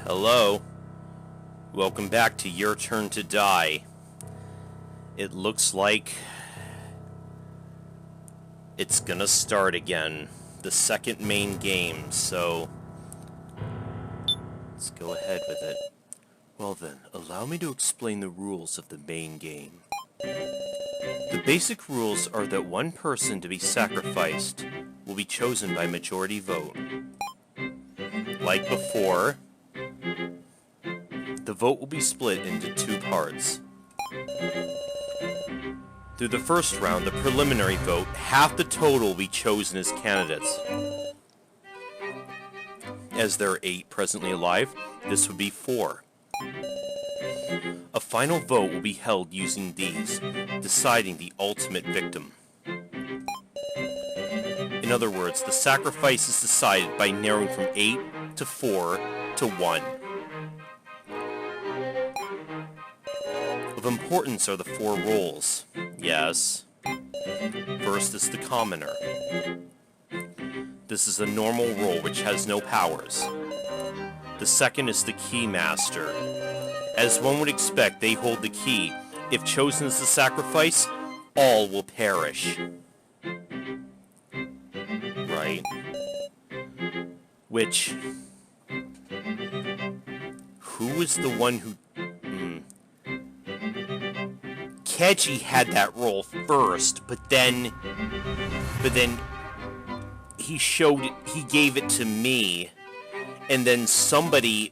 Hello. Welcome back to Your Turn to Die. It looks like it's gonna start again. The second main game, so let's go ahead with it. Well then, allow me to explain the rules of the main game. The basic rules are that one person to be sacrificed will be chosen by majority vote. Like before, the vote will be split into two parts. Through the first round, the preliminary vote, half the total will be chosen as candidates. As there are 8 presently alive, this would be 4. A final vote will be held using these, deciding the ultimate victim. In other words, the sacrifice is decided by narrowing from 8 to 4 to 1. Of importance are the 4 roles. Yes. First is the commoner. This is a normal role which has no powers. The second is the keymaster. As one would expect, they hold the key. If chosen as the sacrifice, all will perish. Right. Which... who is the one who... Keji had that role first, but then he gave it to me, and then somebody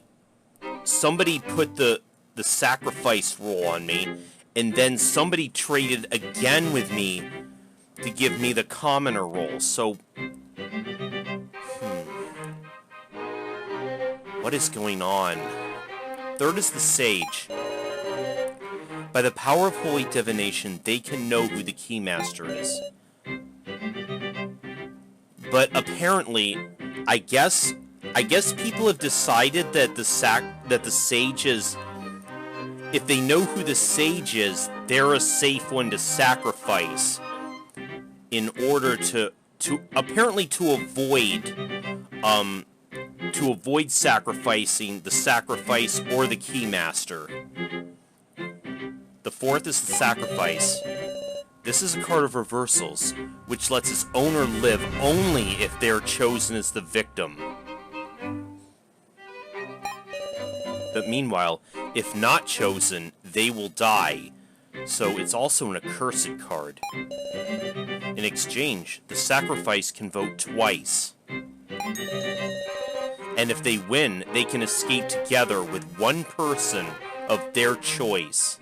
put the sacrifice role on me, and then somebody traded again with me to give me the commoner role. So, what is going on? Third is the sage. By the power of holy divination, they can know who the keymaster is. But apparently, I guess people have decided that the sage is, if they know who the sage is, they're a safe one to sacrifice in order to avoid sacrificing the sacrifice or the keymaster. The fourth is the sacrifice. This is a card of reversals, which lets its owner live only if they're chosen as the victim. But meanwhile, if not chosen, they will die. So it's also an accursed card. In exchange, the sacrifice can vote twice. And if they win, they can escape together with one person of their choice.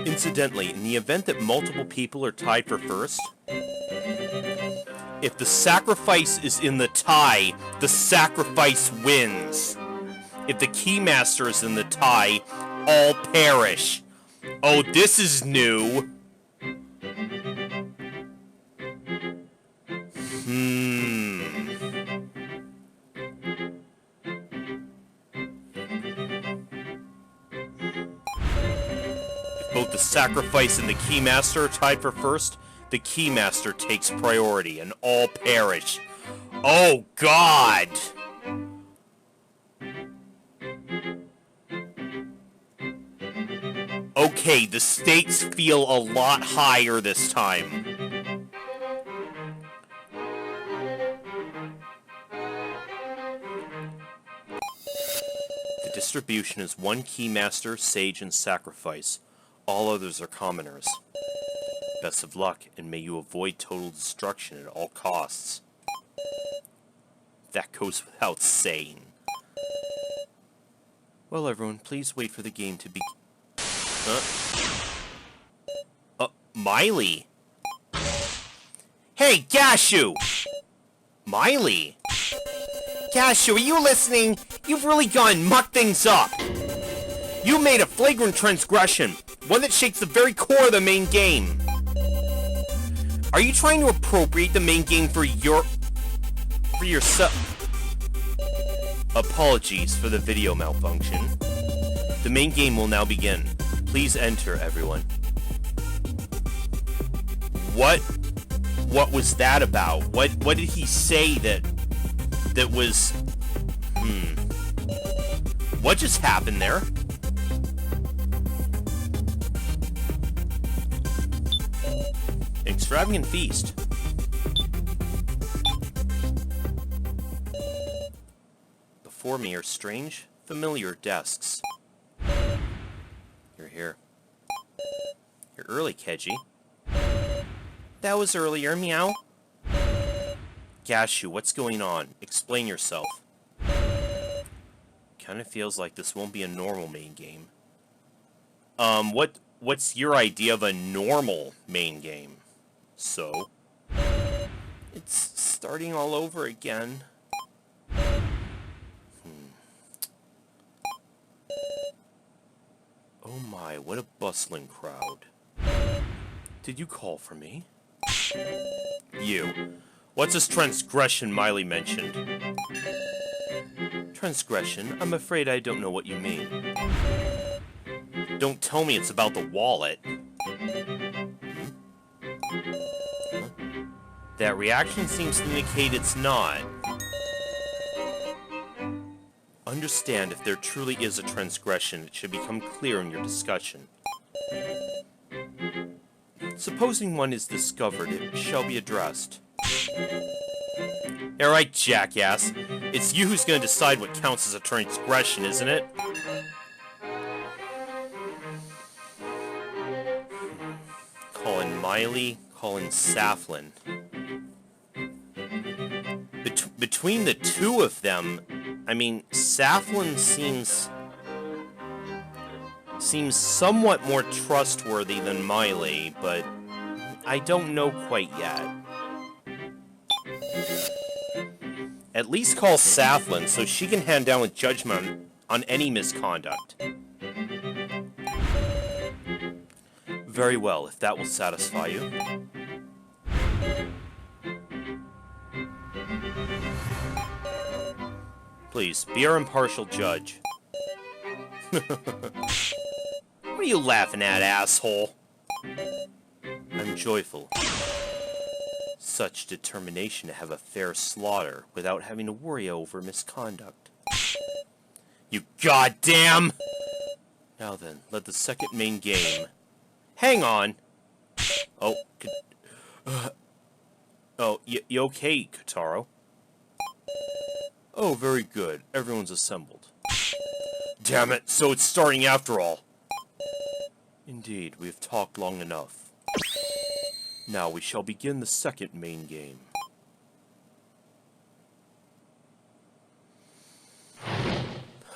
Incidentally, in the event that multiple people are tied for first, if the sacrifice is in the tie, the sacrifice wins. If the keymaster is in the tie, all perish. Oh, this is new. Both the sacrifice and the keymaster are tied for first, the keymaster takes priority, and all perish. Oh, God! Okay, the stakes feel a lot higher this time. The distribution is 1 keymaster, sage, and sacrifice. All others are commoners. Best of luck, and may you avoid total destruction at all costs. That goes without saying. Well, everyone, please wait for the game to begin. Miley? Hey, Gashu! Miley? Gashu, are you listening? You've really gone muck things up. You made a flagrant transgression. One that shakes the very core of the main game. Are you trying to appropriate the main game for yourself? Apologies for the video malfunction. The main game will now begin. Please enter, everyone. What What was that about? What did he say that was... What just happened there? Extravagant feast. Before me are strange, familiar desks. You're here. You're early, Keji. That was earlier, meow. Gashu, what's going on? Explain yourself. Kinda feels like this won't be a normal main game. What's your idea of a normal main game? So? It's starting all over again. Oh my, what a bustling crowd. Did you call for me? You. What's this transgression Miley mentioned? Transgression? I'm afraid I don't know what you mean. Don't tell me it's about the wallet. That reaction seems to indicate it's not. Understand, if there truly is a transgression, it should become clear in your discussion. Supposing one is discovered, it shall be addressed. Alright, jackass. It's you who's gonna decide what counts as a transgression, isn't it? Calling Miley, calling Saflin. Between the two of them, I mean, Saflin seems somewhat more trustworthy than Miley, but I don't know quite yet. At least call Saflin so she can hand down a judgment on any misconduct. Very well, if that will satisfy you. Please, be our impartial judge. What are you laughing at, asshole? I'm joyful. Such determination to have a fair slaughter without having to worry over misconduct. You goddamn! Now then, let the second main game... Hang on! Oh, you okay, Kotaro? Oh, very good. Everyone's assembled. Damn it, so it's starting after all. Indeed, we have talked long enough. Now we shall begin the second main game.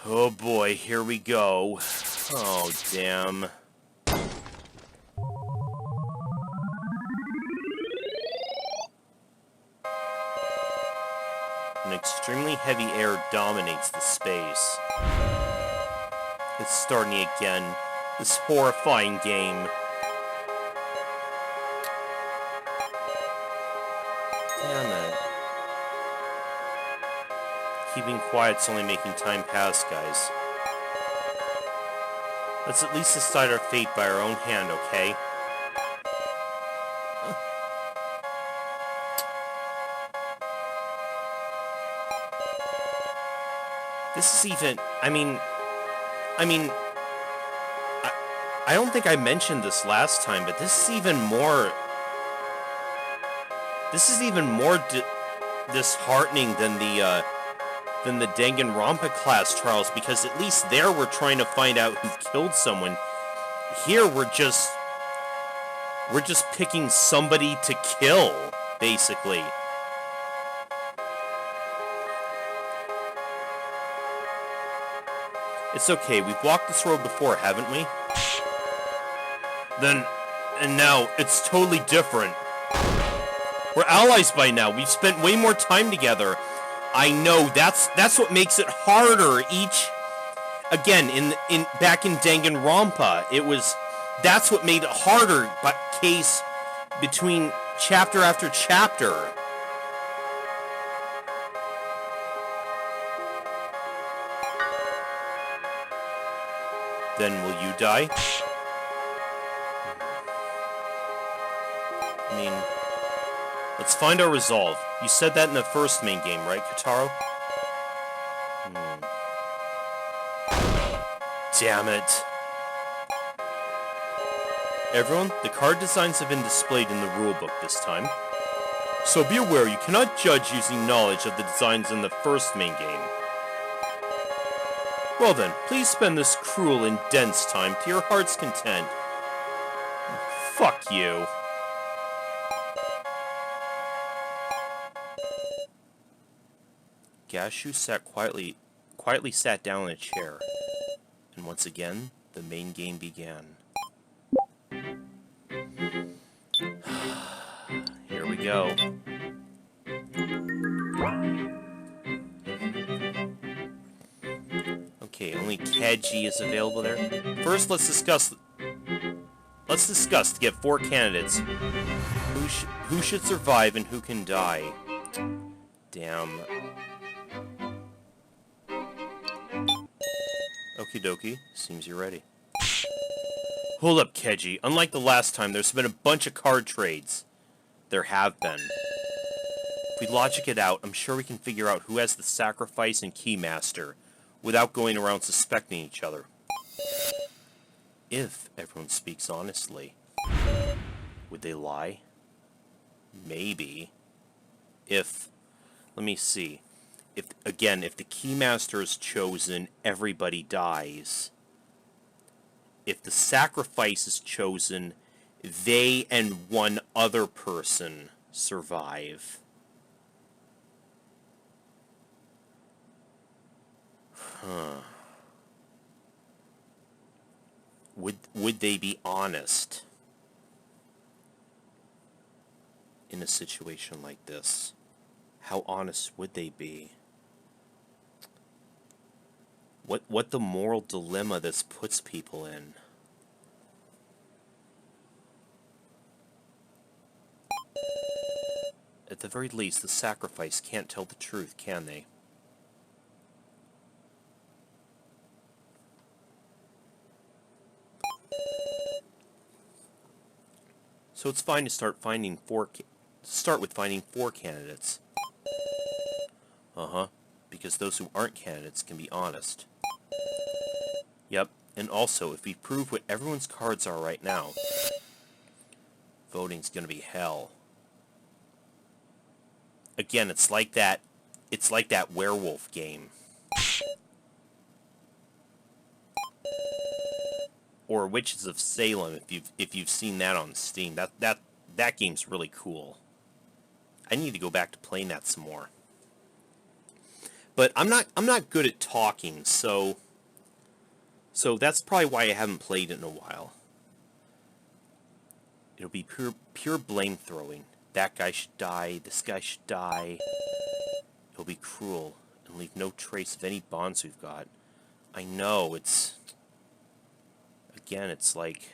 Oh boy, here we go. Oh, damn. An extremely heavy air dominates the space. It's starting again. This horrifying game. Damn it. Keeping quiet's only making time pass, guys. Let's at least decide our fate by our own hand, okay? This is even... I don't think I mentioned this last time, but this is even more... This is even more disheartening than the Danganronpa class trials, because at least there we're trying to find out who killed someone. Here we're just picking somebody to kill, basically. It's okay, we've walked this road before, haven't we? And now, it's totally different. We're allies by now, we've spent way more time together. I know, that's what makes it harder again, back in Danganronpa, that's what made it harder, but case between chapter after chapter. Then will you die? Let's find our resolve. You said that in the first main game, right, Kotaro? Damn it. Everyone, the card designs have been displayed in the rulebook this time. So be aware you cannot judge using knowledge of the designs in the first main game. Well then, please spend this cruel and dense time to your heart's content. Fuck you. Gashu quietly sat down in a chair. And once again, the main game began. Here we go. Okay, only Keji is available there. First, let's discuss to get 4 candidates. Who should survive and who can die? Damn. Okie dokie, seems you're ready. Hold up, Keji. Unlike the last time, there's been a bunch of card trades. There have been. If we logic it out, I'm sure we can figure out who has the sacrifice and keymaster, without going around suspecting each other. If everyone speaks honestly. Would they lie? Maybe. If... Let me see. If the keymaster is chosen, everybody dies. If the sacrifice is chosen, they and one other person survive. Huh. Would they be honest in a situation like this? How honest would they be? What the moral dilemma this puts people in? At the very least, the sacrifice can't tell the truth, can they? So it's fine to start with finding 4 candidates. Because those who aren't candidates can be honest. Yep, and also, if we prove what everyone's cards are right now, voting's gonna be hell. Again, it's like that werewolf game. Or Witches of Salem, if you've seen that on Steam. That game's really cool. I need to go back to playing that some more. But I'm not good at talking, so that's probably why I haven't played it in a while. It'll be pure blame throwing. That guy should die, this guy should die. It'll be cruel and leave no trace of any bonds we've got. I know, it's like...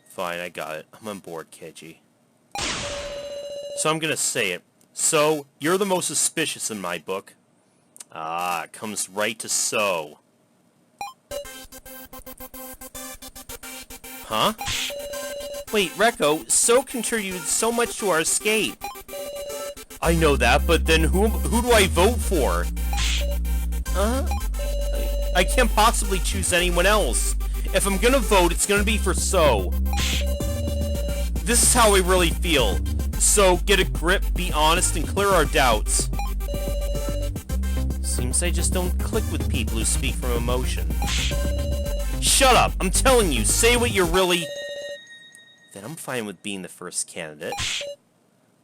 Fine, I got it. I'm on board, Keiji. So I'm gonna say it. So, you're the most suspicious in my book. Ah, it comes right to so. Huh? Wait, Rekko, So contributed so much to our escape. I know that, but then who do I vote for? I can't possibly choose anyone else. If I'm gonna vote, it's gonna be for So. This is how we really feel. So, get a grip, be honest, and clear our doubts. Seems I just don't click with people who speak from emotion. Shut up! I'm telling you, say what you're really... Then I'm fine with being the first candidate.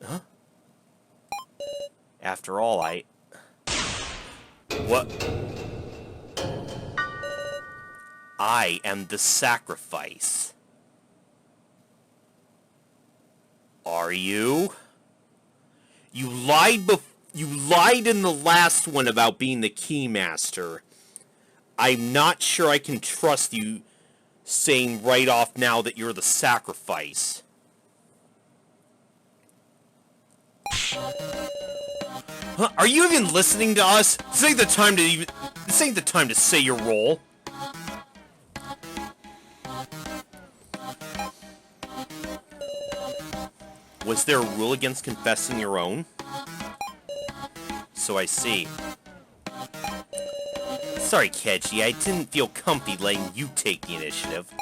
Huh? After all, What? I am the sacrifice. Are you? You lied in the last one about being the keymaster. I'm not sure I can trust you saying right off now that you're the sacrifice. Huh? Are you even listening to us? This ain't the time to even... This ain't the time to say your role. Was there a rule against confessing your own? So I see. Sorry, Keiji, I didn't feel comfy letting you take the initiative.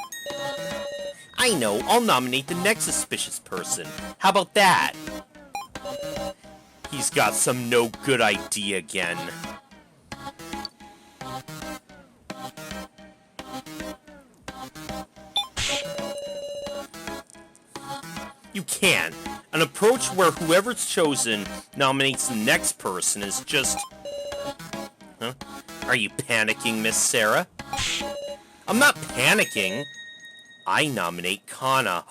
I know, I'll nominate the next suspicious person. How about that? He's got some no good idea again. You can. An approach where whoever's chosen nominates the next person is just... Huh? Are you panicking, Miss Sarah? I'm not panicking. I nominate Kana.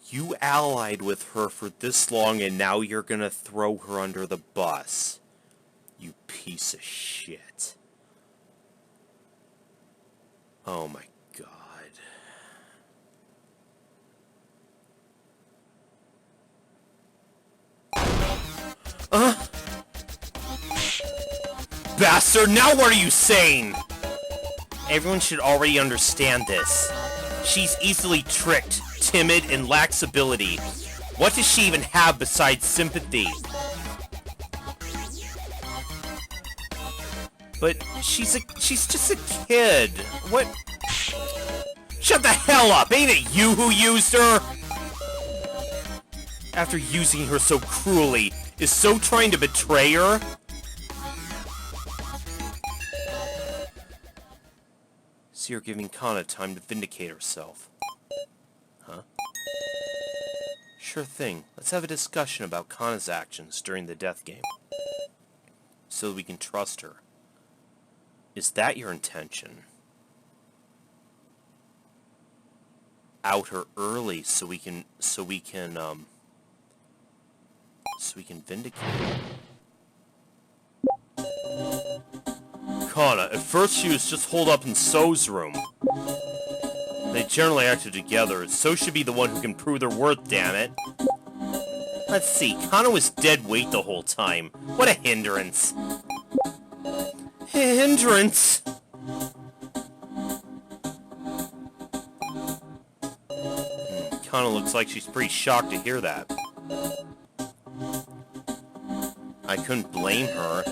You allied with her for this long and now you're gonna throw her under the bus. You piece of shit. Oh my god. Bastard, now what are you saying? Everyone should already understand this. She's easily tricked, timid, and lacks ability. What does she even have besides sympathy? But she's just a kid. What? Shut the hell up! Ain't it you who used her? After using her so cruelly, is So trying to betray her? So you're giving Kana time to vindicate herself. Huh? Sure thing. Let's have a discussion about Kana's actions during the death game. So that we can trust her. Is that your intention? Out her early so we can vindicate her. Kana, at first she was just holed up in So's room. They generally acted together. So should be the one who can prove their worth, damn it. Let's see, Kana was dead weight the whole time. What a hindrance. Hindrance? Kana looks like she's pretty shocked to hear that. I couldn't blame her.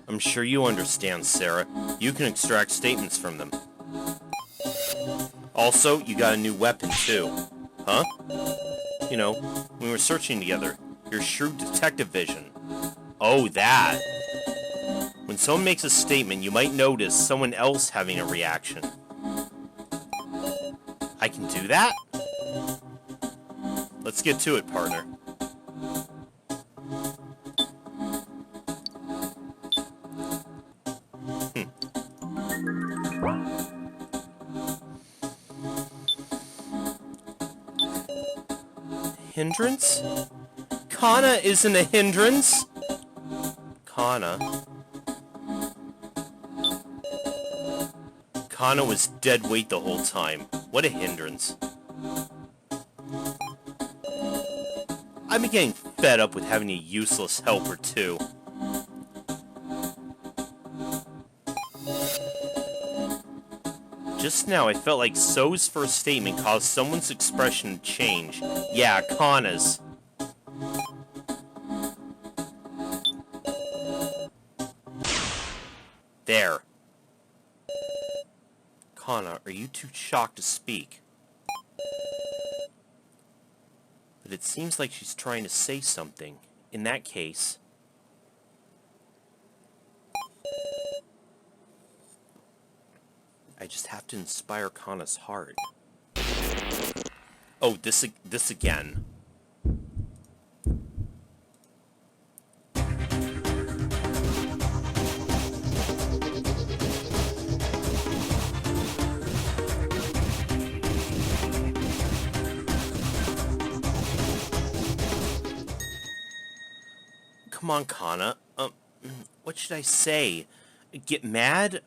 I'm sure you understand, Sarah. You can extract statements from them. Also, you got a new weapon, too. Huh? You know, when we were searching together. Your shrewd detective vision. Oh, that. When someone makes a statement, you might notice someone else having a reaction. I can do that? Let's get to it, partner. Hindrance? Kana isn't a hindrance. Kana was dead weight the whole time. What a hindrance. I'm getting fed up with having a useless helper, too. Just now, I felt like So's first statement caused someone's expression to change. Yeah, Kana's. There. Kana, are you too shocked to speak? But it seems like she's trying to say something. In that case... I just have to inspire Kana's heart. Oh, this again. Come on, Kana. What should I say? Get mad?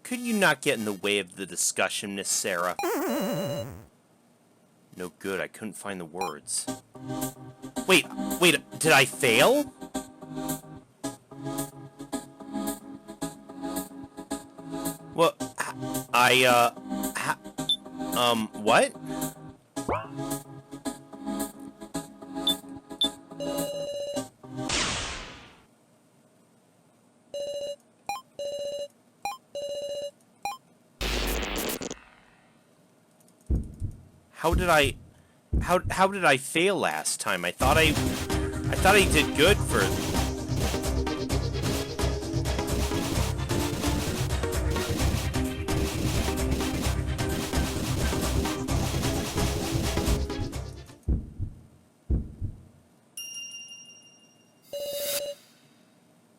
Could you not get in the way of the discussion, Miss Sarah? No good, I couldn't find the words. Wait, did I fail? What? What? How did I fail last time? I thought I did good for...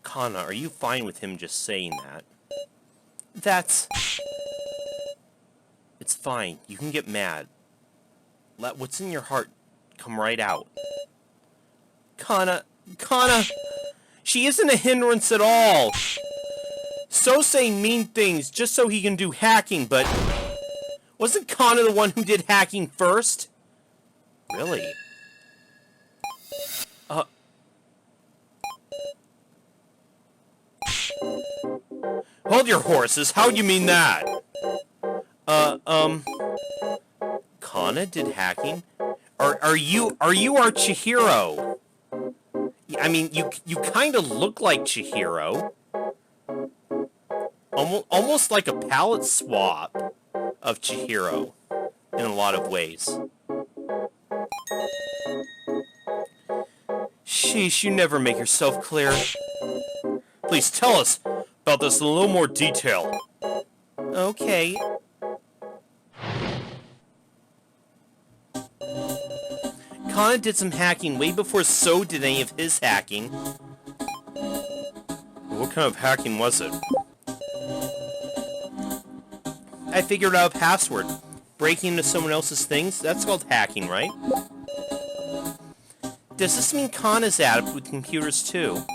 Kana, are you fine with him just saying that? That's... It's fine. You can get mad. Let what's in your heart come right out. Kana... She isn't a hindrance at all! So saying mean things just so he can do hacking, but... Wasn't Kana the one who did hacking first? Really? Hold your horses, how do you mean that? Kana did hacking? Are you our Chihiro? I mean, you kind of look like Chihiro. Almost like a palette swap of Chihiro in a lot of ways. Sheesh, you never make yourself clear. Please tell us about this in a little more detail. Okay. Kana did some hacking way before So did any of his hacking. What kind of hacking was it? I figured out a password. Breaking into someone else's things, that's called hacking, right? Does this mean Kana's adept with computers too?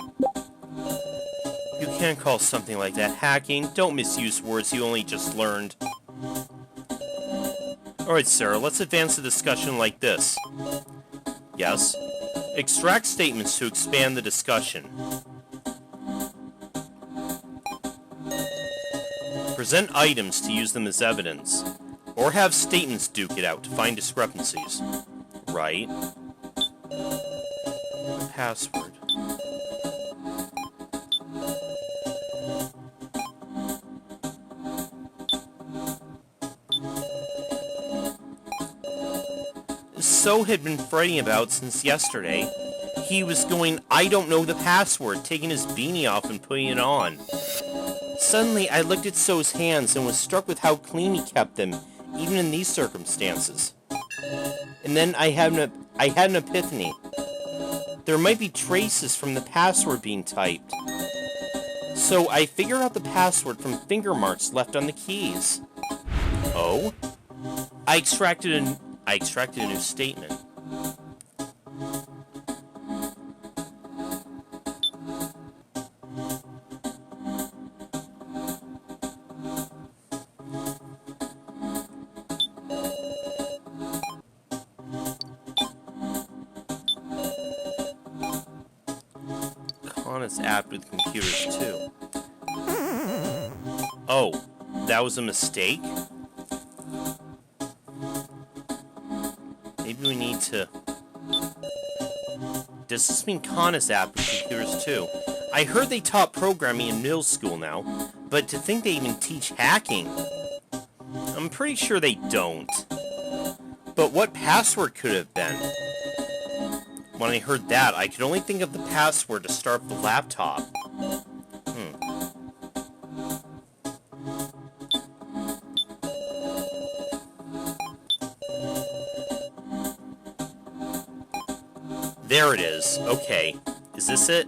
You can't call something like that hacking. Don't misuse words you only just learned. Alright, Sarah, let's advance the discussion like this. Yes? Extract statements to expand the discussion. Present items to use them as evidence. Or have statements duke it out to find discrepancies. Right? Password. So had been fretting about since yesterday. He was going, I don't know the password, taking his beanie off and putting it on. Suddenly, I looked at So's hands and was struck with how clean he kept them, even in these circumstances. And then I had an epiphany. There might be traces from the password being typed. So I figured out the password from finger marks left on the keys. Oh? I extracted a new statement. Kana's apt with computers too. Oh, that was a mistake? Maybe we need to... Does this mean Kana's apt with computers too? I heard they taught programming in middle school now, but to think they even teach hacking... I'm pretty sure they don't. But what password could it have been? When I heard that, I could only think of the password to start the laptop. There it is. Okay. Is this it?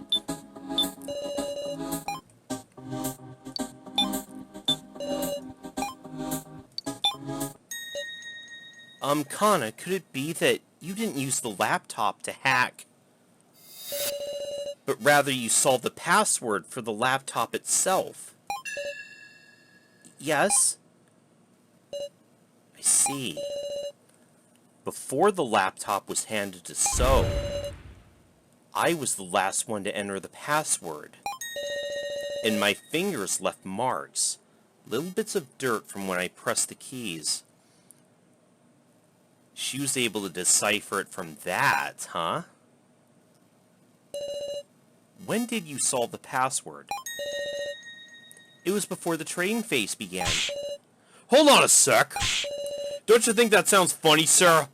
Kana, could it be that you didn't use the laptop to hack, but rather you solved the password for the laptop itself? Yes? I see. Before the laptop was handed to So, I was the last one to enter the password. And my fingers left marks. Little bits of dirt from when I pressed the keys. She was able to decipher it from that, huh? When did you solve the password? It was before the trading phase began. Hold on a sec. Don't you think that sounds funny, Sarah?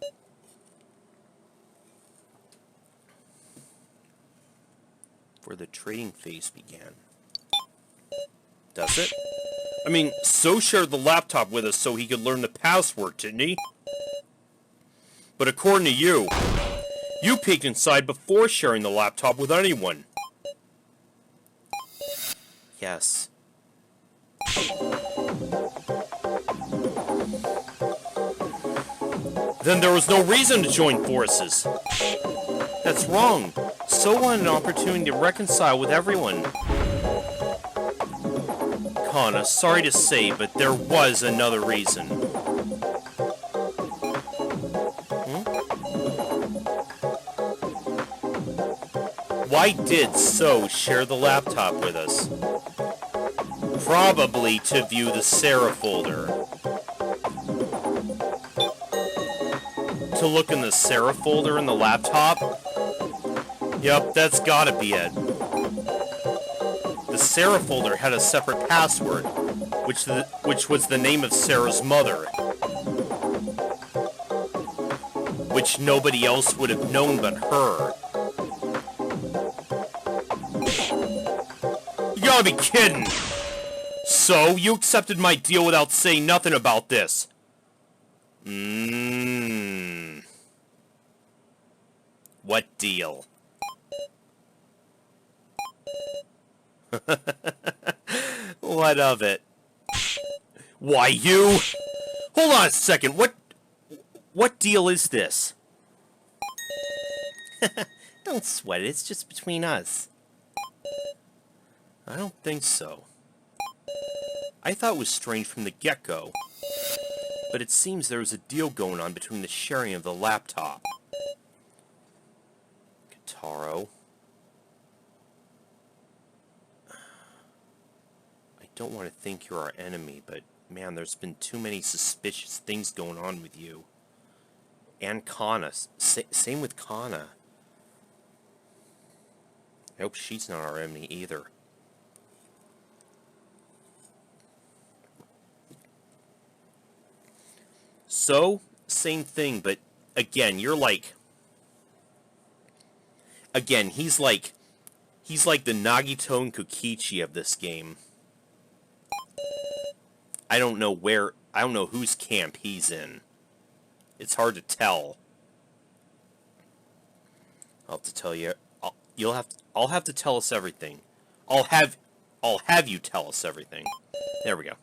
Before the trading phase began. Does it? I mean, So shared the laptop with us so he could learn the password, didn't he? But according to you, you peeked inside before sharing the laptop with anyone. Yes. Then there was no reason to join forces. That's wrong. So wanted an opportunity to reconcile with everyone. Kana, sorry to say, but there was another reason. Why did So share the laptop with us? Probably to view the Sarah folder. To look in the Sarah folder in the laptop? Yep, that's gotta be it. The Sarah folder had a separate password, which was the name of Sarah's mother. Which nobody else would have known but her. You gotta be kidding! So, you accepted my deal without saying nothing about this? What deal? What of it? Why, you? Hold on a second, what deal is this? Don't sweat it, it's just between us. I don't think so. I thought it was strange from the get-go. But it seems there was a deal going on between the sharing of the laptop. Kitaro. I don't want to think you're our enemy, but man, there's been too many suspicious things going on with you. And Kana. Same with Kana. I hope she's not our enemy either. So, same thing, but again, you're like... Again, he's like the Nagito and Kokichi of this game. I don't know whose camp he's in. It's hard to tell. I'll have to tell you. I'll have to tell us everything. I'll have you tell us everything. There we go.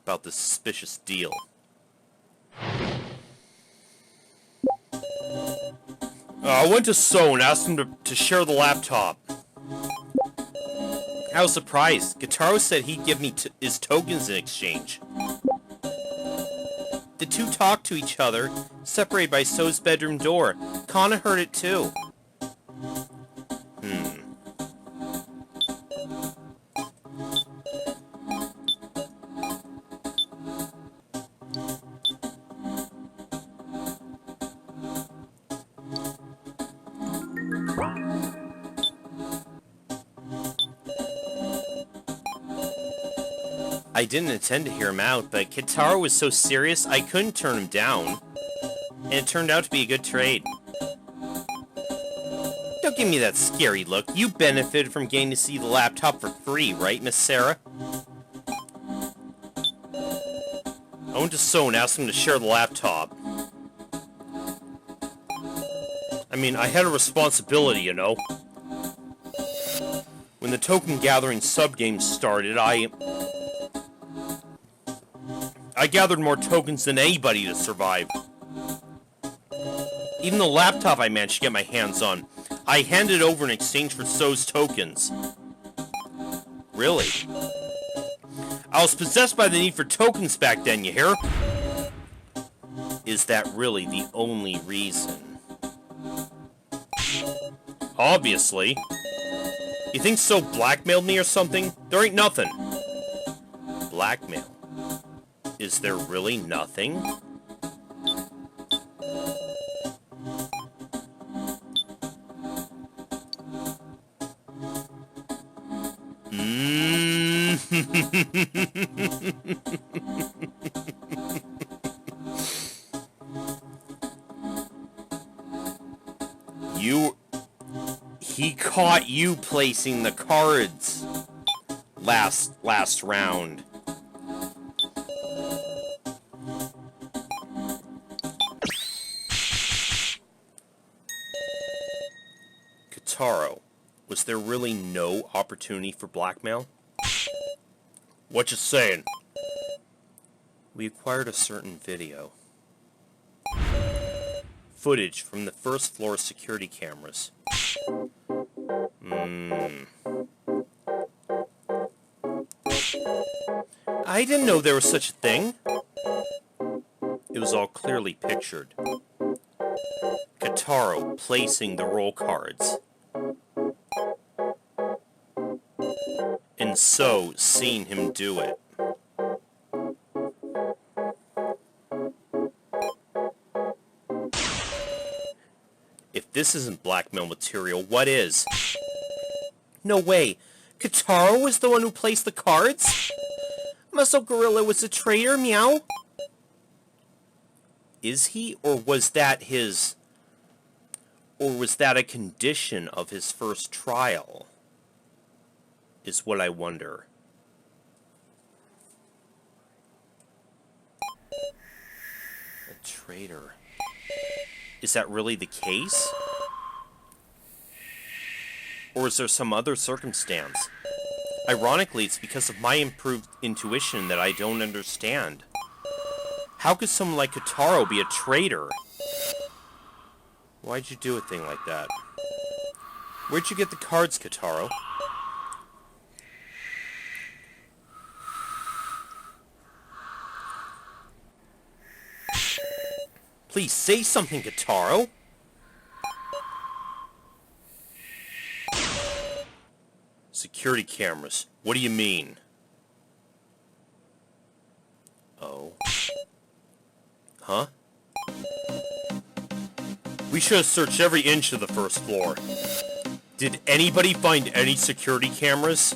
About this suspicious deal. I went to So and asked him to share the laptop. I was surprised. Kitaro said he'd give me his tokens in exchange. The two talked to each other, separated by So's bedroom door. Kana heard it too. I didn't intend to hear him out, but Kitaro was so serious I couldn't turn him down. And it turned out to be a good trade. Don't give me that scary look. You benefited from getting to see the laptop for free, right, Miss Sarah? I went to So and asked him to share the laptop. I mean, I had a responsibility, you know. When the token gathering subgame started, I gathered more tokens than anybody to survive. Even the laptop I managed to get my hands on, I handed over in exchange for So's tokens. Really? I was possessed by the need for tokens back then, you hear? Is that really the only reason? Obviously. You think so blackmailed me or something? There ain't nothing. Blackmail? Is there really nothing? He caught you placing the cards last round. Kataro, was there really no opportunity for blackmail? What you saying? We acquired a certain video. Footage from the first floor security cameras. I didn't know there was such a thing. It was all clearly pictured. Kataro placing the roll cards. And so, seeing him do it. If this isn't blackmail material, what is? No way. Kataro was the one who placed the cards? Muscle Gorilla was a traitor, meow? Is he, or was that his... Or was that a condition of his first trial? Is what I wonder. A traitor. Is that really the case? Or is there some other circumstance? Ironically, it's because of my improved intuition that I don't understand. How could someone like Kataro be a traitor? Why'd you do a thing like that? Where'd you get the cards, Kataro? Please say something, Kataro! Security cameras. What do you mean? Oh. Huh? We should have searched every inch of the first floor. Did anybody find any security cameras?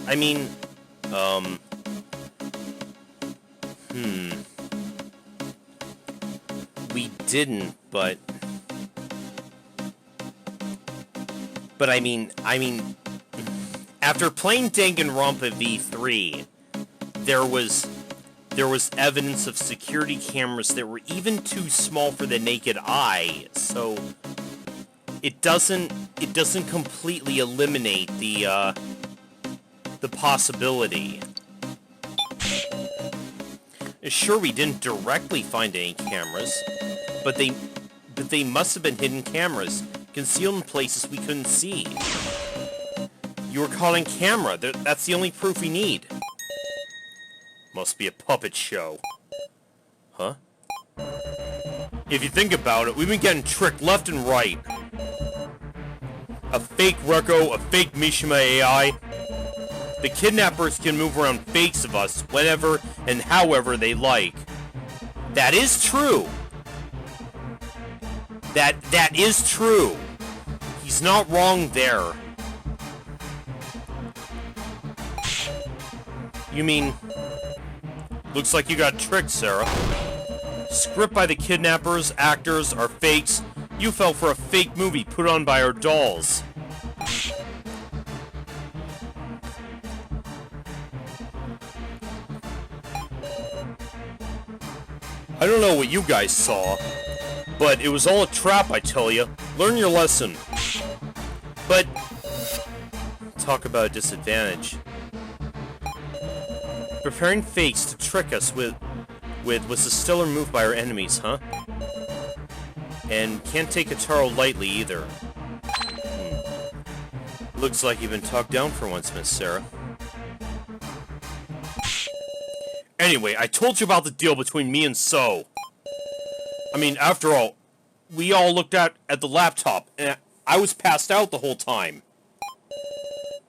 I mean, we didn't, but I mean, after playing Danganronpa V3, there was evidence of security cameras that were even too small for the naked eye, so it doesn't completely eliminate the possibility. Sure, we didn't directly find any cameras, but they must have been hidden cameras, concealed in places we couldn't see. You were caught on camera. That's the only proof we need. Must be a puppet show. Huh? If you think about it, we've been getting tricked left and right. A fake Rekko, a fake Mishima AI. The kidnappers can move around fakes of us whenever and however they like. That is true. That is true. He's not wrong there. You mean... Looks like you got tricked, Sarah. Script by the kidnappers, actors, are fakes. You fell for a fake movie put on by our dolls. I don't know what you guys saw, but it was all a trap, I tell you. Learn your lesson. But... Talk about a disadvantage. Preparing fakes to trick us with was a stellar move by our enemies, huh? And can't take Kataro lightly either. Looks like you've been talked down for once, Miss Sarah. Anyway, I told you about the deal between me and So. I mean, after all, we all looked at the laptop, and I was passed out the whole time.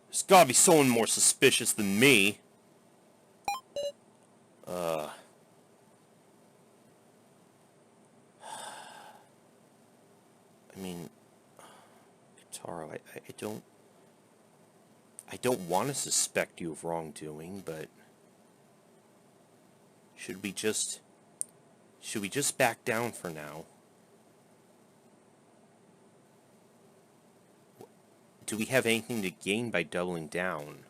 There's gotta be someone more suspicious than me. I mean, Kitaro, I don't want to suspect you of wrongdoing, but should we just back down for now? Do we have anything to gain by doubling down?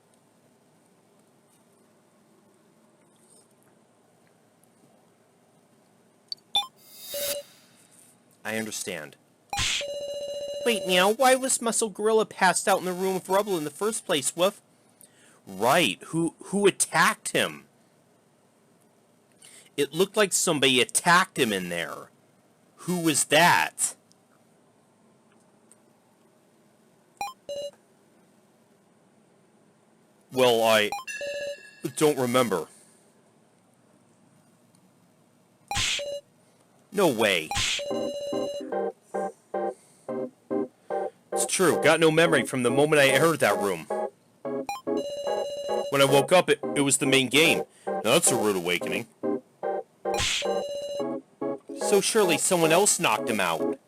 I understand. Wait, Meow, why was Muscle Gorilla passed out in the room of rubble in the first place, Woof? Right, who attacked him? It looked like somebody attacked him in there. Who was that? Well, I don't remember. No way. It's true, got no memory from the moment I entered that room. When I woke up, it was the main game. Now that's a rude awakening. So surely someone else knocked him out.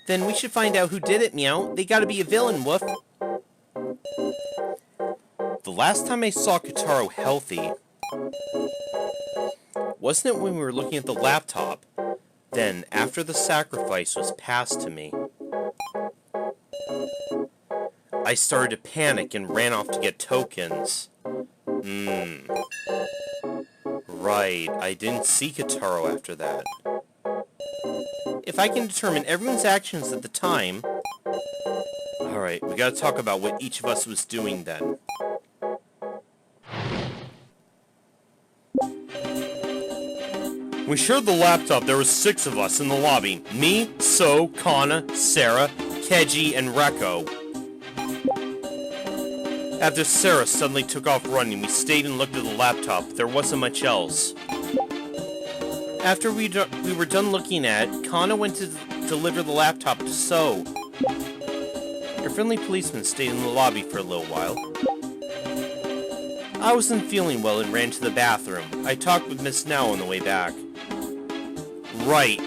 Then we should find out who did it, Meow. They gotta be a villain, Woof. The last time I saw Kitaro healthy, wasn't it when we were looking at the laptop? Then, after the sacrifice was passed to me, I started to panic and ran off to get tokens. Right, I didn't see Kitaro after that. If I can determine everyone's actions at the time... Alright, we gotta talk about what each of us was doing then. We shared the laptop. There were 6 of us in the lobby. Me, So, Kana, Sarah, Keiji, and Rekko. After Sarah suddenly took off running, we stayed and looked at the laptop. There wasn't much else. After we were done looking at it, Kana went to deliver the laptop to So. Your friendly policeman stayed in the lobby for a little while. I wasn't feeling well and ran to the bathroom. I talked with Miss Now on the way back. Right.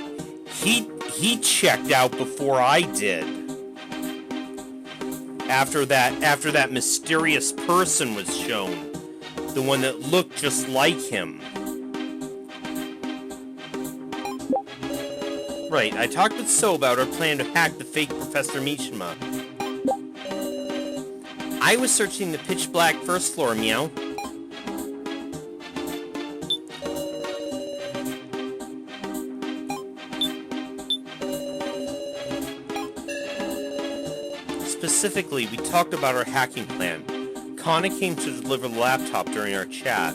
He checked out before I did. After that mysterious person was shown. The one that looked just like him. Right, I talked with So about our plan to hack the fake Professor Mishima. I was searching the pitch black first floor, Meow. Specifically, we talked about our hacking plan. Kana came to deliver the laptop during our chat.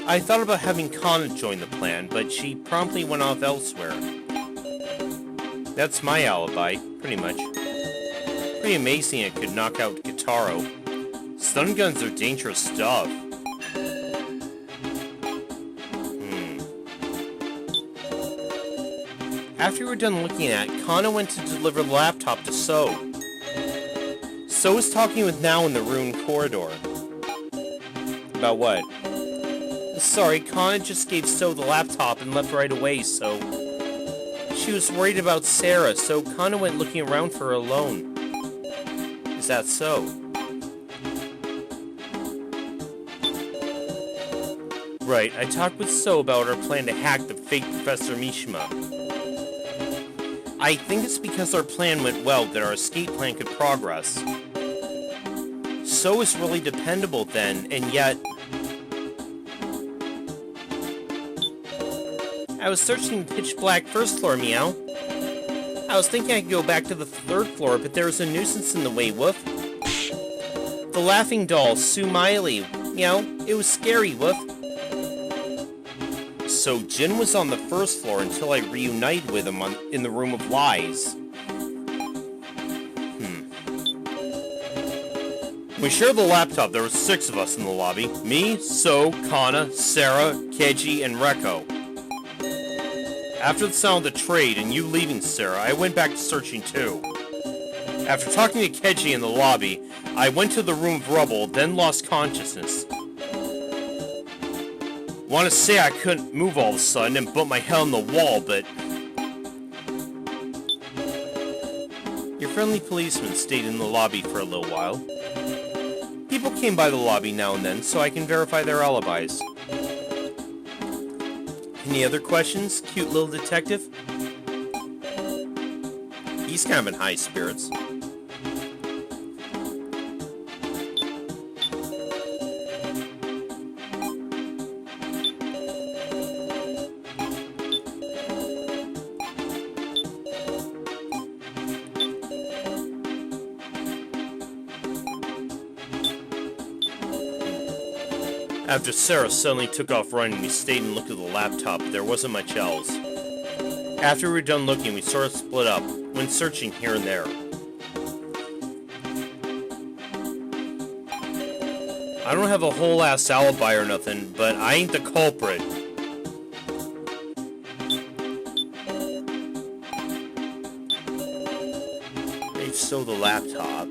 I thought about having Kana join the plan, but she promptly went off elsewhere. That's my alibi, pretty much. Pretty amazing it could knock out Kitaro. Stun guns are dangerous stuff. After we were done looking at it, Kana went to deliver the laptop to So. So was talking with Now in the ruined corridor. About what? Sorry, Kana just gave So the laptop and left right away, so... She was worried about Sarah, so Kana went looking around for her alone. Is that so? Right, I talked with So about our plan to hack the fake Professor Mishima. I think it's because our plan went well that our escape plan could progress. So is really dependable then, and yet... I was searching the pitch black first floor, Meow. I was thinking I could go back to the 3rd floor, but there was a nuisance in the way, Woof. The laughing doll, Sue Miley. Meow, it was scary, Woof. so Jin was on the first floor until I reunited with him in the room of lies. We shared the laptop. There were 6 of us in the lobby. Me, So, Kana, Sarah, Keiji, and Reko. After the sound of the trade and you leaving, Sarah, I went back to searching too. After talking to Keiji in the lobby, I went to the room of rubble, then lost consciousness. Want to say I couldn't move all of a sudden and bumped my head on the wall, but... Your friendly policeman stayed in the lobby for a little while. People came by the lobby now and then, so I can verify their alibis. Any other questions, cute little detective? He's kind of in high spirits. After Sarah suddenly took off running, we stayed and looked at the laptop, but there wasn't much else. After we were done looking, we sort of split up, went searching here and there. I don't have a whole ass alibi or nothing, but I ain't the culprit. They stole the laptop.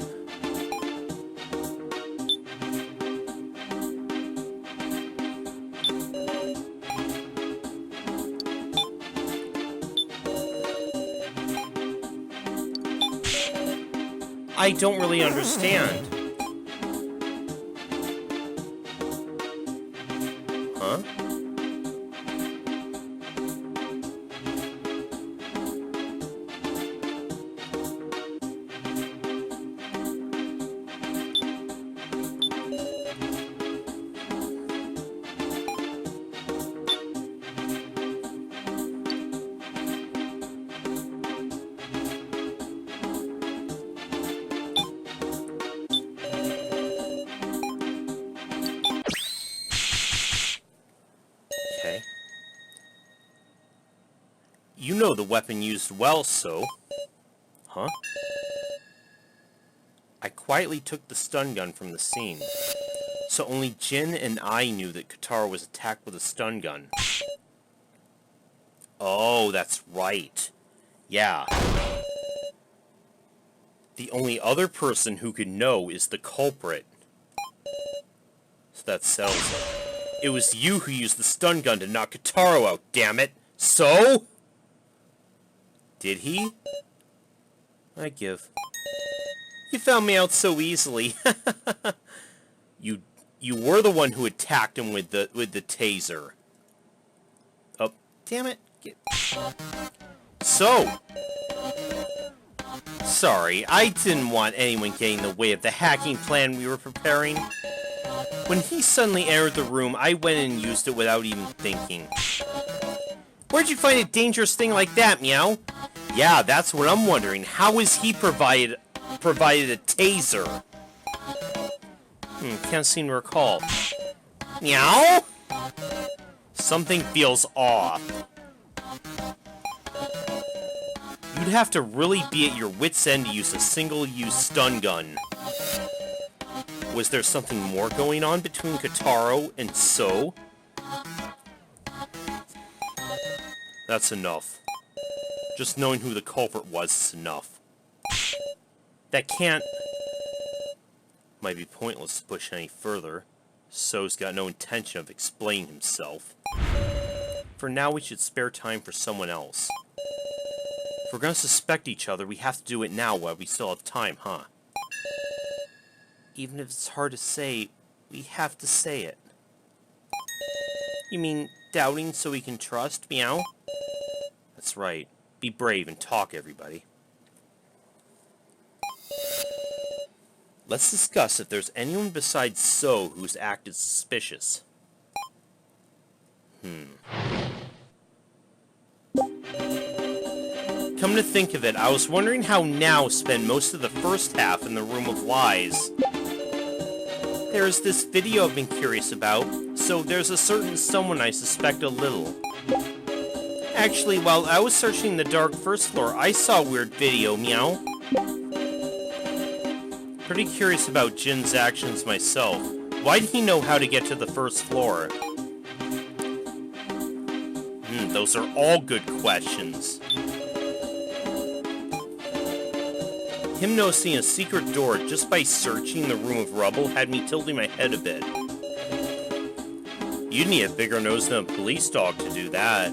I don't really understand. Huh? You know the weapon used well, so... Huh? I quietly took the stun gun from the scene. So only Jin and I knew that Katara was attacked with a stun gun. Oh, that's right. Yeah. The only other person who could know is the culprit. So that settles it. It was you who used the stun gun to knock Katara out, damn it! So? Did he? I give. You found me out so easily. You were the one who attacked him with the taser. Oh, damn it. So. Sorry, I didn't want anyone getting in the way of the hacking plan we were preparing. When he suddenly entered the room, I went and used it without even thinking. Where'd you find a dangerous thing like that, Meow? Yeah, that's what I'm wondering. How is he provided a taser? Can't seem to recall. Meow? Something feels off. You'd have to really be at your wit's end to use a single-use stun gun. Was there something more going on between Katara and So? That's enough. Just knowing who the culprit was is enough. That can't... Might be pointless to push any further. So's got no intention of explaining himself. For now, we should spare time for someone else. If we're gonna suspect each other, we have to do it now while we still have time, huh? Even if it's hard to say, we have to say it. You mean doubting so we can trust, Meow? That's right. Be brave and talk, everybody. Let's discuss if there's anyone besides So who's acted suspicious. Come to think of it, I was wondering how Now spent most of the first half in the room of lies. There's this video I've been curious about. so there's a certain someone I suspect a little. Actually, while I was searching the dark first floor, I saw a weird video, meow. Pretty curious about Jin's actions myself. Why did he know how to get to the first floor? Those are all good questions. Him noticing a secret door just by searching the room of rubble had me tilting my head a bit. You'd need a bigger nose than a police dog to do that.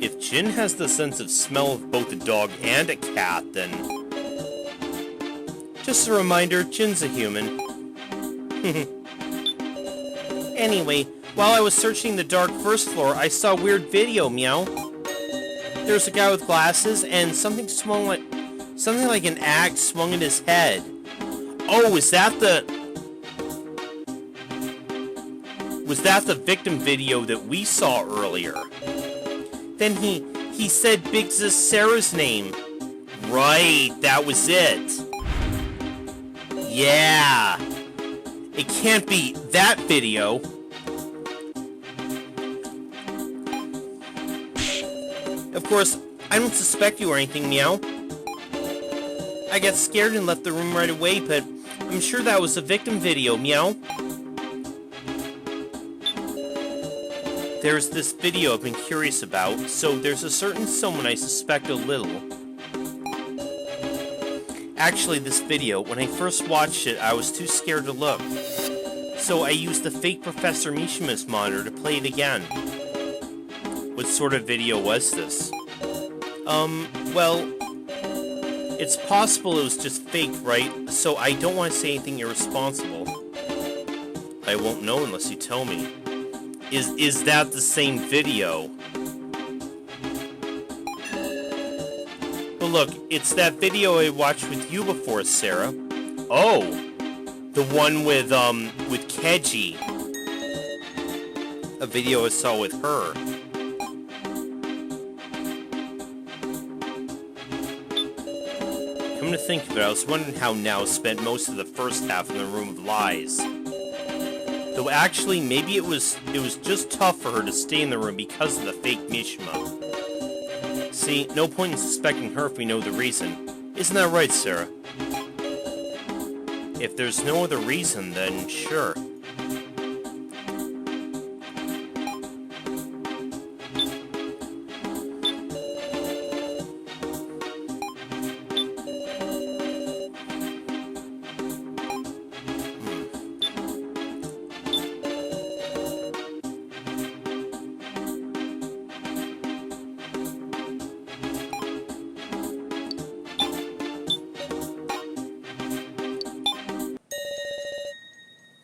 If Jin has the sense of smell of both a dog and a cat, then... Just a reminder, Jin's a human. Anyway, while I was searching the dark first floor, I saw a weird video, meow. There's a guy with glasses and something like an axe swung in his head. Oh, was that the victim video that we saw earlier? Then he said Biggs' Sarah's name. Right, that was it. Yeah. It can't be that video. Of course, I don't suspect you or anything, meow. I got scared and left the room right away, but I'm sure that was a victim video, meow. There's this video I've been curious about, so there's a certain someone I suspect a little. Actually, this video, when I first watched it, I was too scared to look. So I used the fake Professor Mishima's monitor to play it again. What sort of video was this? Well, it's possible it was just fake, right? So I don't want to say anything irresponsible. I won't know unless you tell me. Is that the same video? But look, it's that video I watched with you before, Sarah. Oh, the one with Keji. A video I saw with her. Come to think of it, I was wondering how Now spent most of the first half in the Room of Lies. Though actually, maybe it was just tough for her to stay in the room because of the fake Mishima. See, no point in suspecting her if we know the reason. Isn't that right, Sarah? If there's no other reason, then sure.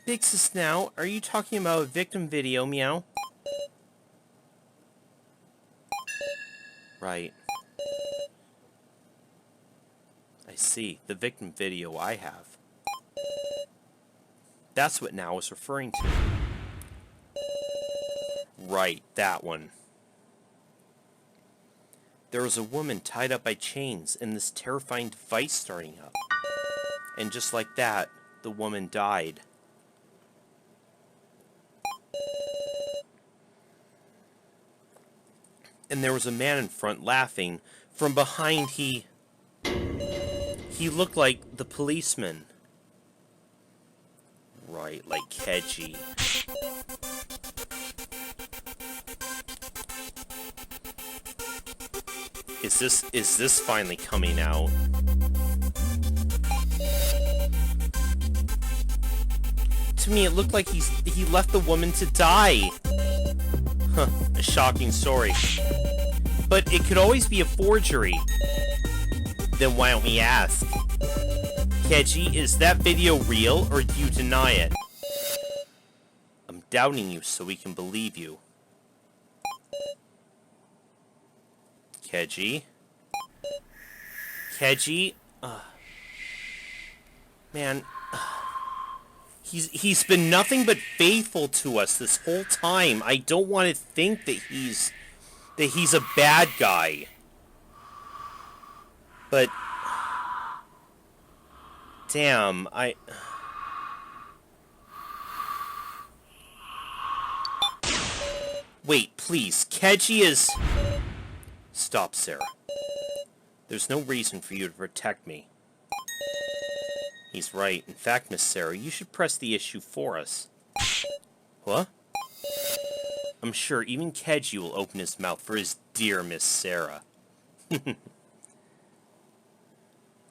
Bixus now, are you talking about a victim video, meow? Right. I see, the victim video I have. That's what Now is referring to. Right, that one. There was a woman tied up by chains and this terrifying device starting up. And just like that, the woman died. And there was a man in front laughing. From behind, he looked like the policeman. Right, like Keji. Is this finally coming out? To me, it looked like he left the woman to die. Huh, a shocking story. But it could always be a forgery. Then why don't we ask? Keji, is that video real, or do you deny it? I'm doubting you so we can believe you. Keji? Keji? Man... He's been nothing but faithful to us this whole time. I don't want to think that he's a bad guy. But damn, Wait, please. Keji is... Stop, Sarah. There's no reason for you to protect me. He's right. In fact, Miss Sarah, you should press the issue for us. What? I'm sure even Keji will open his mouth for his dear Miss Sarah.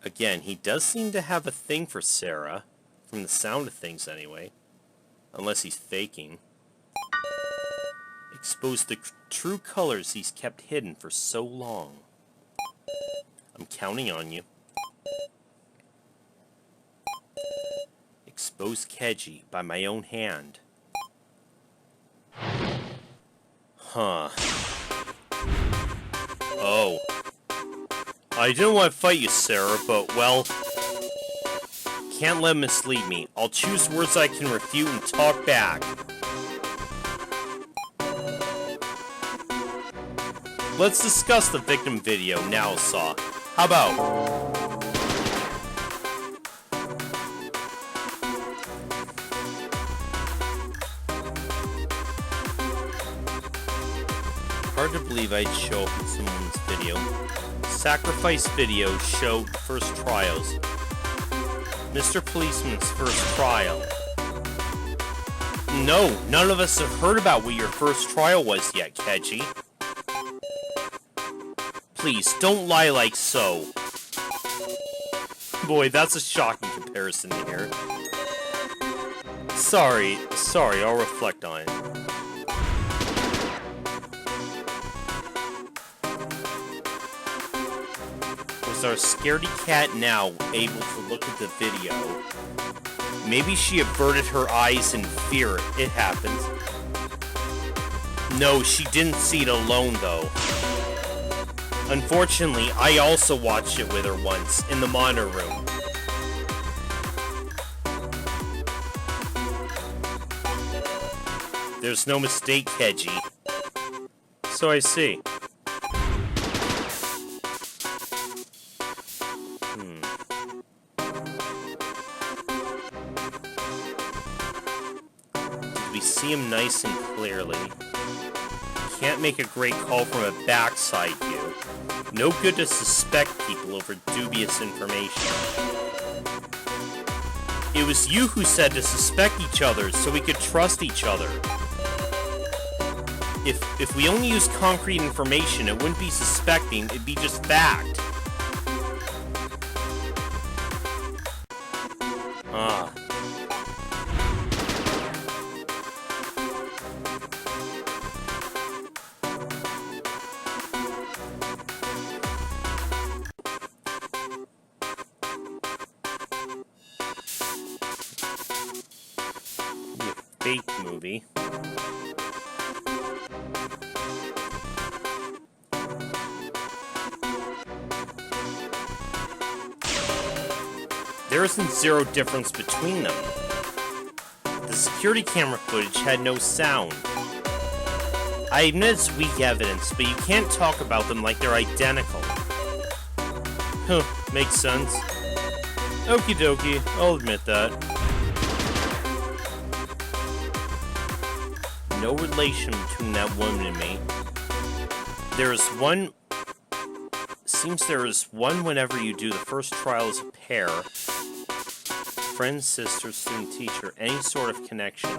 Again, he does seem to have a thing for Sarah. From the sound of things, anyway. Unless he's faking. Expose the true colors he's kept hidden for so long. I'm counting on you. Expose Keji by my own hand. Huh. Oh. I didn't want to fight you, Sarah, but, well... Can't let him mislead me. I'll choose words I can refute and talk back. Let's discuss the victim video Now saw. How about? Hard to believe I'd show up in someone's video. Sacrifice video showed first trials. Mr. Policeman's first trial. No, none of us have heard about what your first trial was yet, Keji. Please, don't lie like so. Boy, that's a shocking comparison here. Sorry, I'll reflect on it. Was our scaredy cat now able to look at the video? Maybe she averted her eyes in fear. It happens. No, she didn't see it alone, though. Unfortunately, I also watched it with her once, in the monitor room. There's no mistake, Keji. So I see. Did we see him nice and clearly? Can't make a great call from a backside view. No good to suspect people over dubious information. It was you who said to suspect each other so we could trust each other. If we only used concrete information, it wouldn't be suspecting, it'd be just fact. Ah. Fake movie. There isn't zero difference between them. The security camera footage had no sound. I admit it's weak evidence, but you can't talk about them like they're identical. Huh, makes sense. Okie dokie, I'll admit that. No relation between that woman and me. There is one... Seems there is one whenever you do the first trial as a pair. Friend, sister, student, teacher, any sort of connection.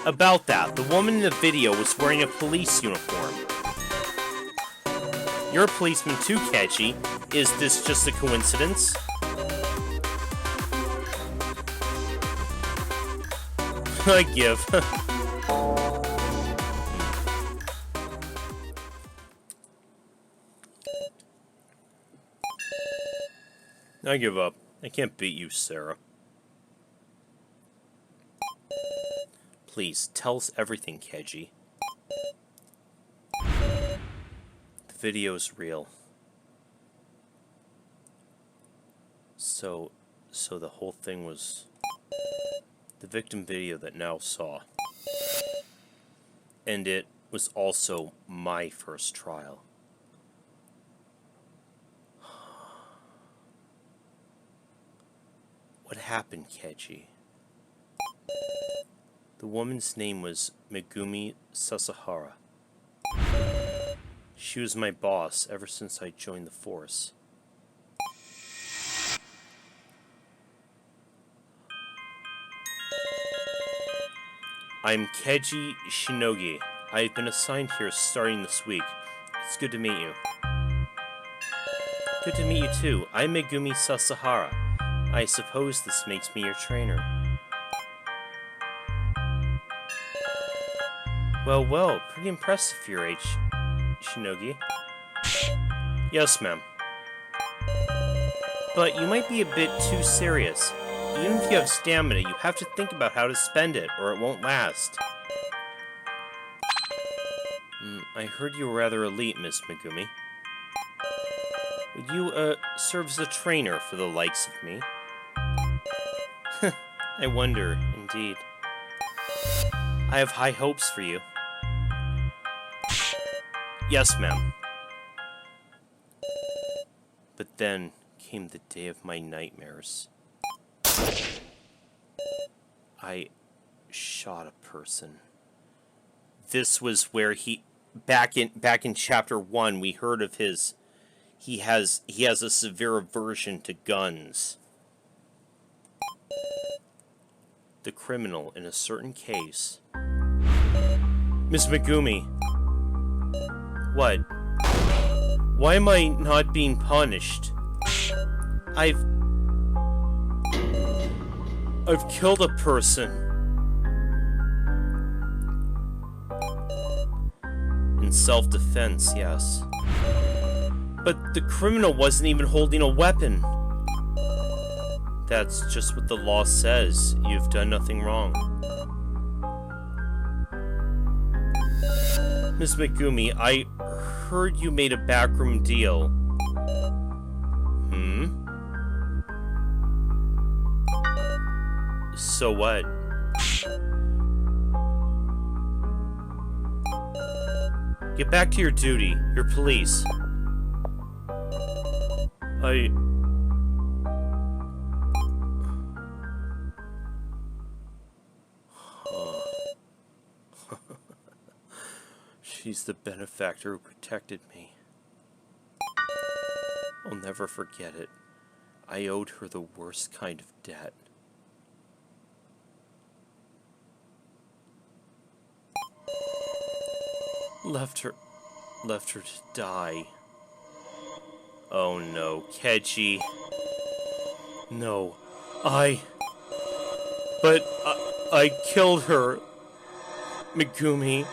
About that, the woman in the video was wearing a police uniform. You're a policeman too, Keji. Is this just a coincidence? I give. I give up. I can't beat you, Sarah. Please, tell us everything, Keji. The video's real. So the whole thing was the victim video that Now saw. And it was also my first trial. What happened, Keiji? The woman's name was Megumi Sasahara. She was my boss ever since I joined the force. I'm Keiji Shinogi. I've been assigned here starting this week. It's good to meet you. Good to meet you too. I'm Megumi Sasahara. I suppose this makes me your trainer. Well, pretty impressive for your age, Shinogi. Yes, ma'am. But you might be a bit too serious. Even if you have stamina, you have to think about how to spend it, or it won't last. I heard you were rather elite, Miss Megumi. Would you, serve as a trainer for the likes of me? I wonder, indeed. I have high hopes for you. Yes, ma'am. But then came the day of my nightmares. I shot a person. This was where he back in chapter 1 we heard of his he has a severe aversion to guns. The criminal in a certain case. Miss Megumi. What? Why am I not being punished? I've killed a person. In self-defense, yes. But the criminal wasn't even holding a weapon. That's just what the law says. You've done nothing wrong. Miss Megumi, I heard you made a backroom deal. So what? Get back to your duty. You're police. She's the benefactor who protected me. I'll never forget it. I owed her the worst kind of debt. Left her to die. Oh no, Keiji. No, I killed her. Megumi.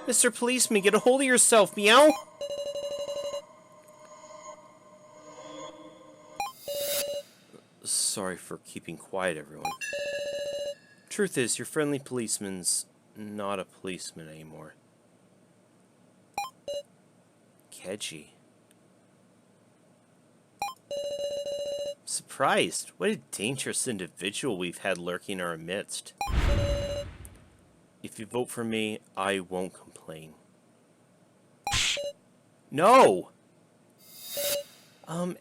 Mr. Policeman, get a hold of yourself, meow! Sorry for keeping quiet, everyone. Truth is, your friendly policeman's not a policeman anymore. Keiji. Surprised. What a dangerous individual we've had lurking in our midst. If you vote for me, I won't complain. No!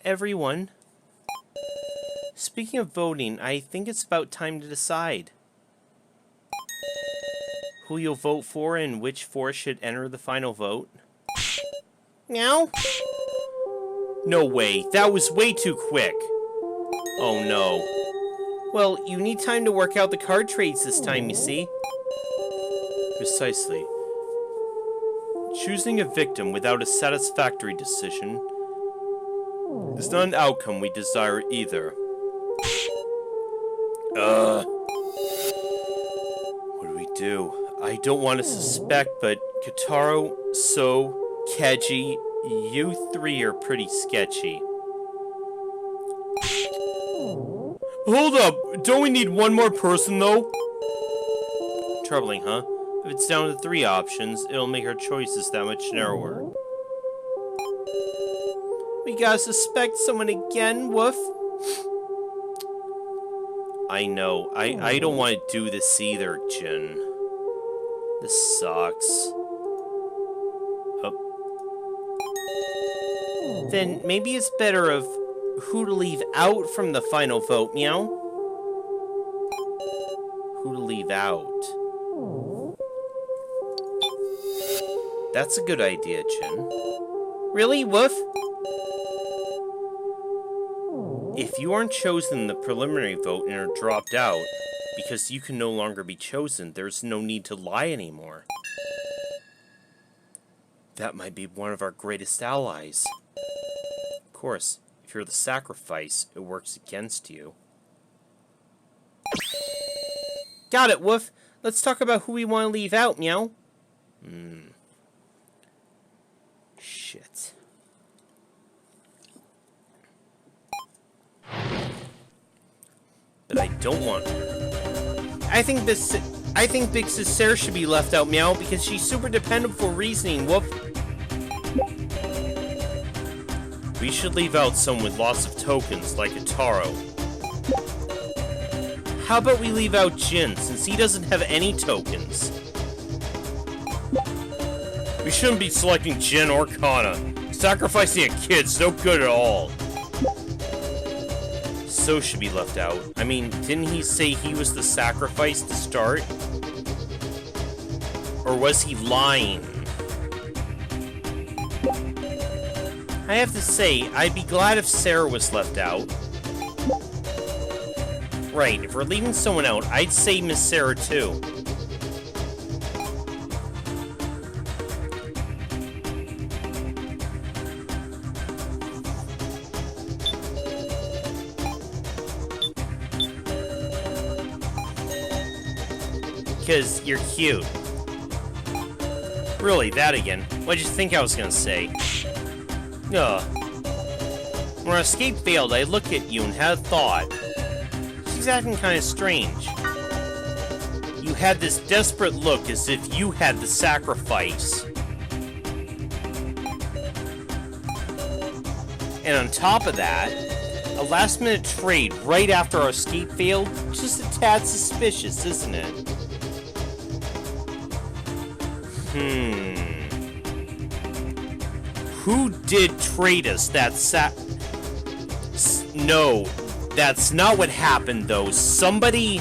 Everyone. Speaking of voting, I think it's about time to decide who you'll vote for and which force should enter the final vote. Meow? No way, that was way too quick. Oh no. Well, you need time to work out the card trades this time, you see. Precisely. Choosing a victim without a satisfactory decision is not an outcome we desire either. What do we do? I don't want to suspect, but Kotaro, So, Keiji, you three are pretty sketchy. Hold up! Don't we need one more person, though? Troubling, huh? If it's down to 3 options, it'll make our choices that much narrower. We gotta suspect someone again, woof. I know. I don't want to do this either, Jin. This sucks. Oh. Then maybe it's better if who to leave out from the final vote, meow? Who to leave out? That's a good idea, Jin. Really, Woof? If you aren't chosen in the preliminary vote and are dropped out, because you can no longer be chosen, there's no need to lie anymore. That might be one of our greatest allies. Of course, if you're the sacrifice, it works against you. Got it, Woof. Let's talk about who we want to leave out, meow. Shit. But I don't want... I think Big Sis Sarah should be left out, meow, because she's super dependable for reasoning, Woof. We should leave out someone with lots of tokens, like Ataro. How about we leave out Jin, since he doesn't have any tokens? We shouldn't be selecting Jin or Kana. Sacrificing a kid's no good at all. So should be left out. I mean, didn't he say he was the sacrifice to start? Or was he lying? I have to say, I'd be glad if Sarah was left out. Right, if we're leaving someone out, I'd say Miss Sarah too. Because you're cute. Really, that again. What'd you think I was gonna say? Ugh. When our escape failed, I looked at you and had a thought. She's acting kinda strange. You had this desperate look as if you had the sacrifice. And on top of that, a last-minute trade right after our escape failed? Just a tad suspicious, isn't it? Who did trade us that No, that's not what happened, though. Somebody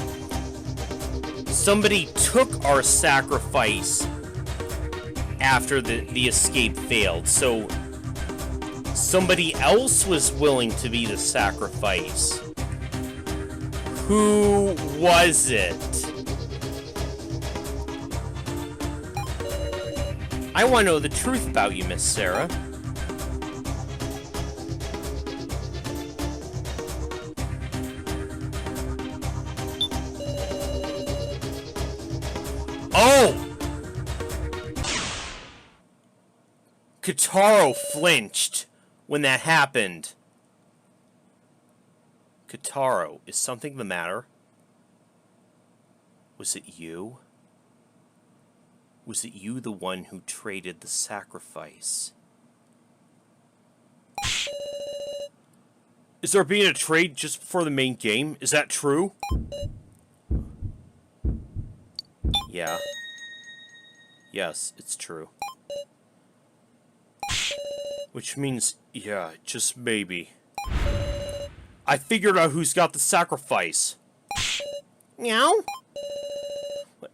took our sacrifice after the escape failed, so somebody else was willing to be the sacrifice. Who was it? I want to know the truth about you, Miss Sarah. Oh! Kataro flinched when that happened. Kataro, is something the matter? Was it you? Was it you the one who traded the sacrifice? Is there being a trade just before the main game? Is that true? Yeah. Yes, it's true. Which means, yeah, just maybe. I figured out who's got the sacrifice. Meow?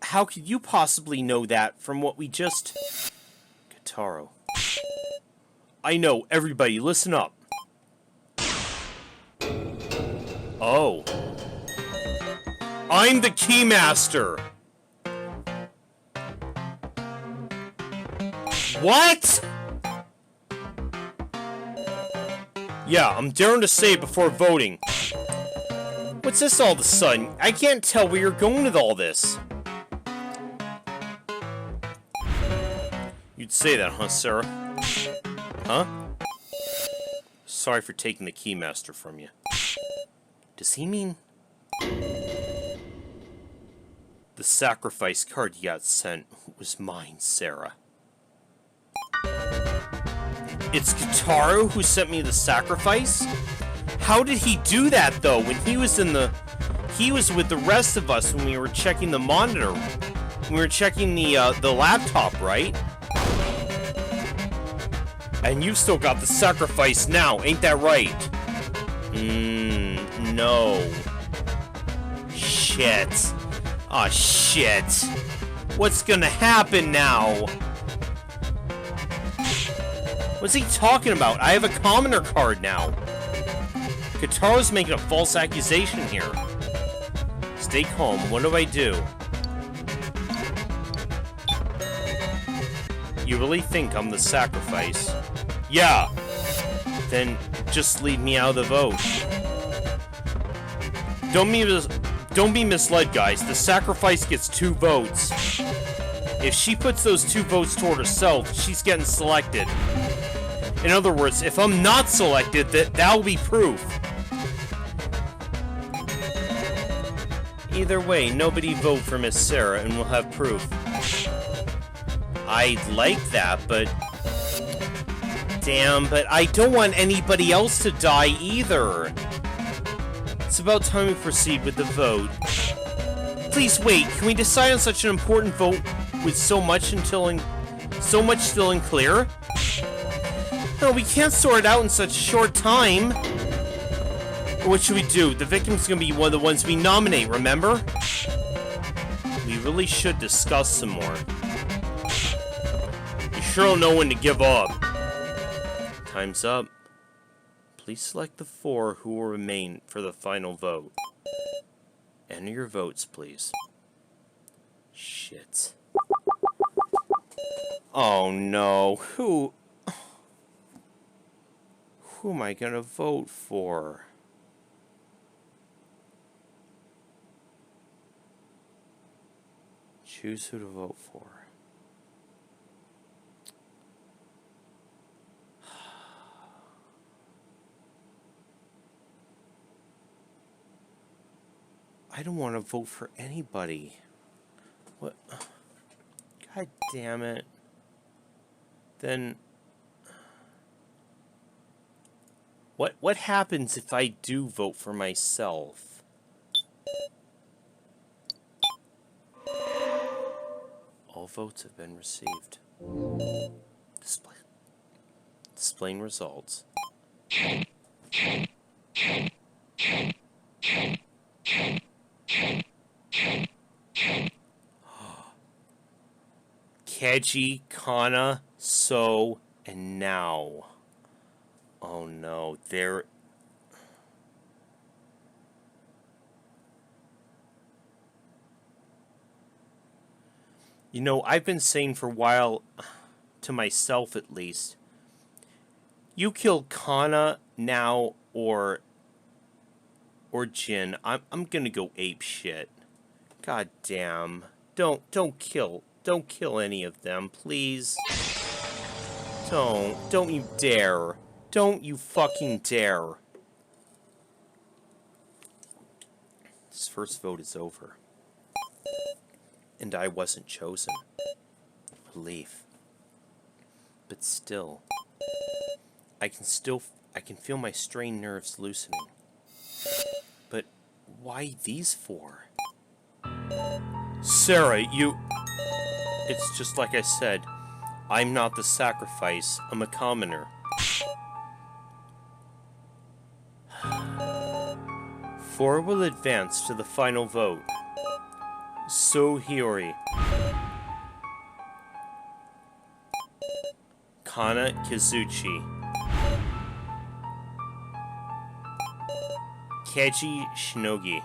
How could you possibly know that from what we just... Kataro. I know, everybody, listen up. Oh. I'm the Keymaster! What?! Yeah, I'm daring to say it before voting. What's this all of a sudden? I can't tell where you're going with all this. You'd say that, huh, Sarah? Huh? Sorry for taking the Keymaster from you. Does he mean... The sacrifice card you got sent was mine, Sarah. It's Kataro who sent me the sacrifice? How did he do that, though, when he was in the... He was with the rest of us when we were checking the monitor. When we were checking the laptop, right? And you still got the sacrifice now, ain't that right? No. Shit. Aw, shit. What's gonna happen now? What's he talking about? I have a commoner card now. Kataro's making a false accusation here. Stay calm. What do I do? You really think I'm the sacrifice? Yeah. Then just leave me out of the vote. Don't be misled, guys. The sacrifice gets 2 votes. If she puts those 2 votes toward herself, she's getting selected. In other words, if I'm not selected, that will be proof. Either way, nobody vote for Miss Sarah and we'll have proof. I'd like that, but... Damn, but I don't want anybody else to die either. It's about time we proceed with the vote. Please wait, can we decide on such an important vote with so much still unclear? No, we can't sort it out in such a short time. What should we do? The victim's gonna be one of the ones we nominate, remember? We really should discuss some more. You sure don't know when to give up. Time's up. Please select the 4 who will remain for the final vote. Enter your votes, please. Shit. Oh no, who am I gonna vote for? Choose who to vote for. I don't want to vote for anybody. What? God damn it. Then... What happens if I do vote for myself? All votes have been received. Displaying results. Keiji, Kana, So, and now. Oh no, they're... You know, I've been saying for a while, to myself at least, you kill Kana now or Jin, I'm gonna go ape shit. God damn. Don't kill any of them, please. Don't you dare. Don't you fucking dare. This first vote is over. And I wasn't chosen. Relief. But still, I can feel my strained nerves loosening. But why these 4? Sarah, you... It's just like I said. I'm not the sacrifice. I'm a commoner. 4 will advance to the final vote. So Hiyori. Kana Kizuchi. Keiji Shinogi.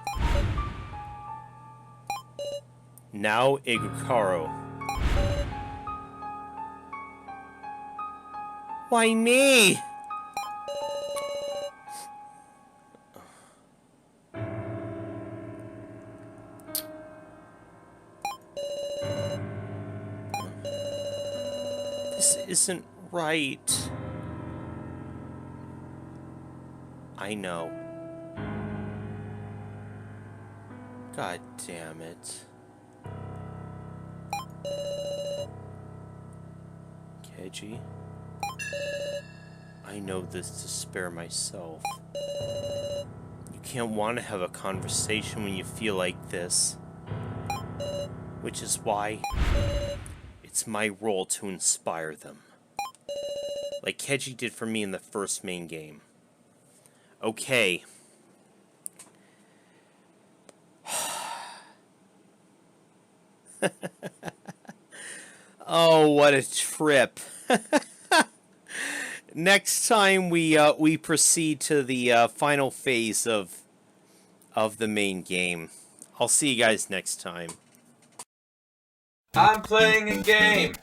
Now Igukaro. Why me? This isn't right. I know. God damn it. Keiji? I know this to spare myself. You can't want to have a conversation when you feel like this. Which is why it's my role to inspire them. Like Keiji did for me in the first main game. Okay. Oh, what a trip. Next time we proceed to the final phase of the main game. I'll see you guys next time. I'm playing a game.